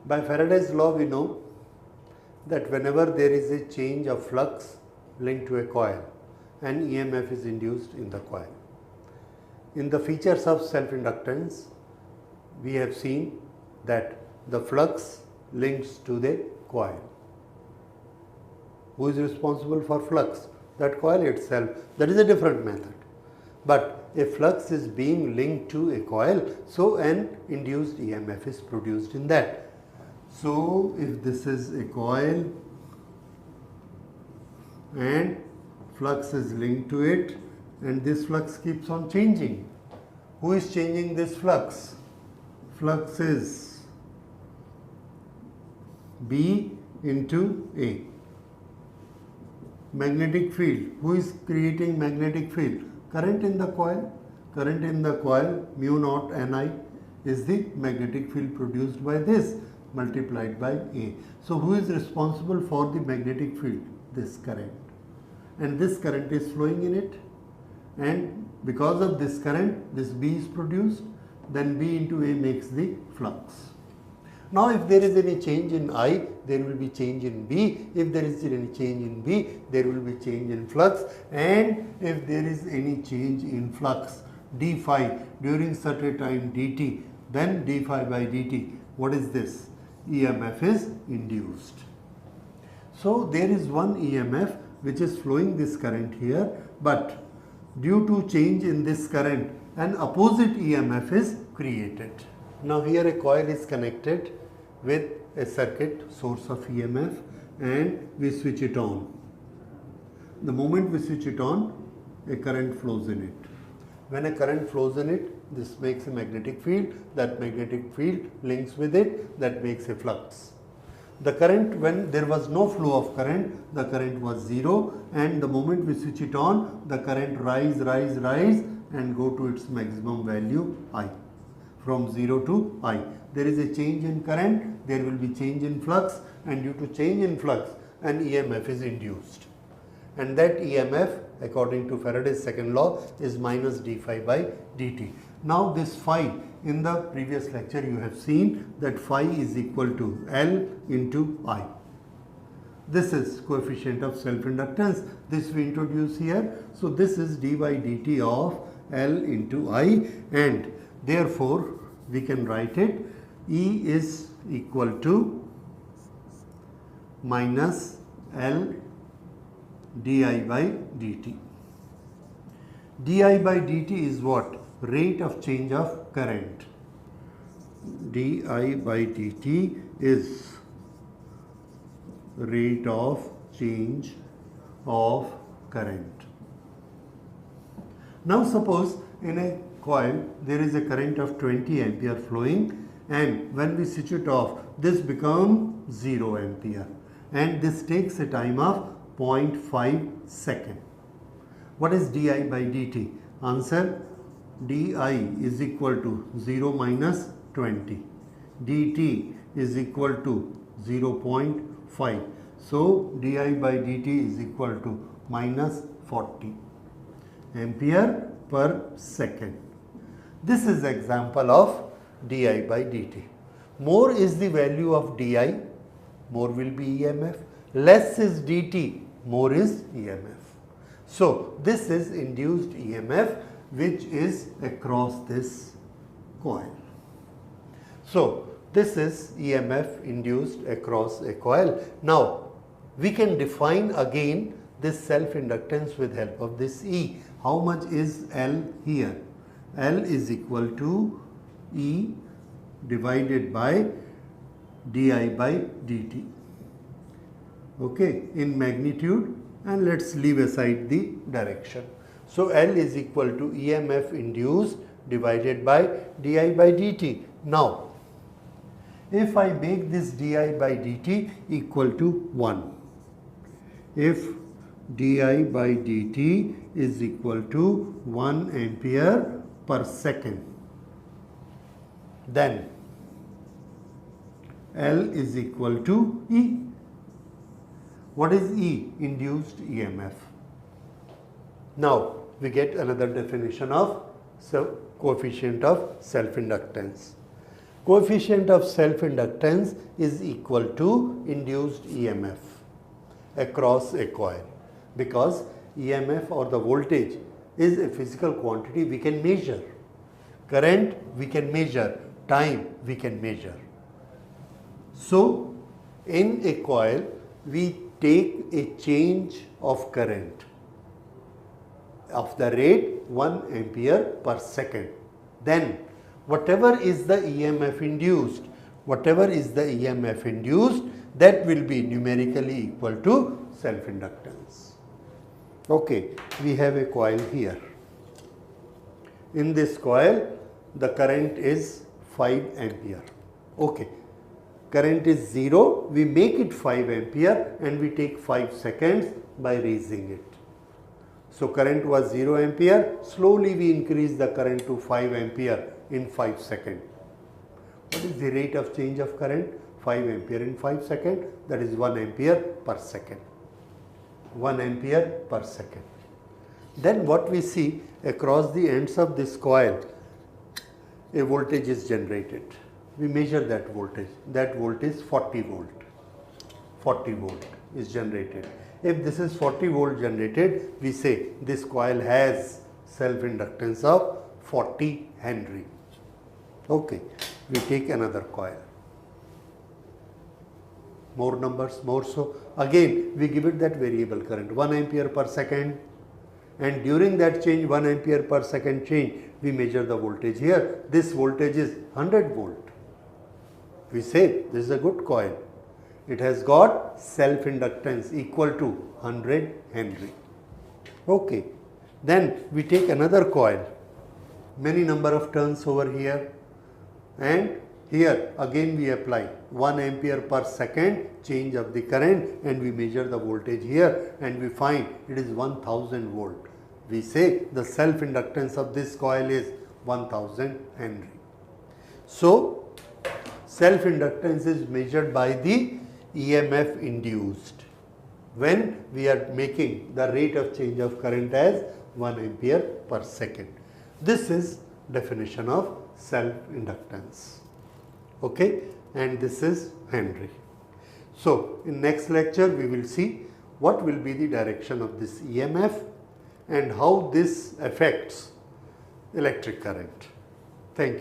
By Faraday's law, we know that whenever there is a change of flux linked to a coil, an EMF is induced in the coil. In the features of self-inductance, we have seen that the flux links to the coil. Who is responsible for flux? That coil itself. That is a different method. But a flux is being linked to a coil, so an induced EMF is produced in that. So, if this is a coil and flux is linked to it and this flux keeps on changing. Who is changing this flux? Flux is B into A. Magnetic field. Who is creating magnetic field? Current in the coil. Current in the coil, mu naught Ni, is the magnetic field produced by this multiplied by A. So, who is responsible for the magnetic field? This current. And this current is flowing in it. And because of this current, this B is produced. Then B into A makes the flux. Now, if there is any change in I, there will be change in B. If there is any change in B, there will be change in flux. And if there is any change in flux, d phi during such a time dt, then d phi by dt, what is this? EMF is induced. So, there is one EMF which is flowing this current here, but due to change in this current, an opposite EMF is created. Now, here a coil is connected with a circuit source of EMF and we switch it on. The moment we switch it on, a current flows in it. When a current flows in it, this makes a magnetic field. That magnetic field links with it, that makes a flux. The current, when there was no flow of current, the current was 0, and the moment we switch it on, the current rise and go to its maximum value I. From 0 to I. There is a change in current, there will be change in flux, and due to change in flux, an EMF is induced. And that EMF, according to Faraday's second law, is minus d phi by dt. Now, this phi, in the previous lecture you have seen that phi is equal to L into I. This is coefficient of self-inductance. This we introduce here. So, this is d by dt of L into I, and therefore, we can write it E is equal to minus L di by dt. Di by dt is what? Rate of change of current. Di by dt is rate of change of current. Now, suppose in a coil there is a current of 20 ampere flowing, and when we switch it off, this becomes 0 ampere, and this takes a time of 0.5 second. What is di by dt? Answer: di is equal to 0 minus 20. dt is equal to 0.5. So, di by dt is equal to minus 40 ampere per second. This is example of di by dt. More is the value of di, more will be EMF. Less is dt, more is EMF. So, this is induced EMF which is across this coil. So, this is EMF induced across a coil. Now, we can define again this self-inductance with help of this E. How much is L here? L is equal to E divided by di by dt. Okay, in magnitude, and let us leave aside the direction. So, L is equal to EMF induced divided by di by dt. Now, if I make this di by dt equal to 1, if di by dt is equal to 1 ampere per second, then L is equal to E. What is E? Induced EMF. Now, we get another definition of coefficient of self-inductance. coefficient of self-inductance is equal to induced EMF across a coil, because EMF or the voltage is a physical quantity we can measure. Current we can measure, time we can measure. So in a coil we take a change of current of the rate 1 ampere per second. Then whatever is the EMF induced, that will be numerically equal to self-inductance. Okay, we have a coil here. In this coil, the current is 5 ampere. Okay, current is 0, we make it 5 ampere and we take 5 seconds by raising it. So current was 0 ampere, slowly we increase the current to 5 ampere in 5 seconds. What is the rate of change of current? 5 ampere in 5 seconds, that is 1 ampere per second. 1 ampere per second. Then what we see across the ends of this coil, a voltage is generated. We measure that voltage. That voltage is 40 volt. 40 volt is generated. If this is 40 volt generated, we say this coil has self-inductance of 40 Henry. Okay, we take another coil. More numbers, more so. Again, we give it that variable current, 1 ampere per second. And during that change, 1 ampere per second change, we measure the voltage here. This voltage is 100 volt. We say this is a good coil. It has got self-inductance equal to 100 Henry. Okay. Then we take another coil. Many number of turns over here. And here again we apply 1 ampere per second change of the current and we measure the voltage here and we find it is 1000 volt. We say the self-inductance of this coil is 1000 Henry. So self-inductance is measured by the EMF induced when we are making the rate of change of current as 1 ampere per second. This is definition of self-inductance. Okay, and this is Henry. So in next lecture we will see what will be the direction of this EMF and how this affects electric current. Thank you.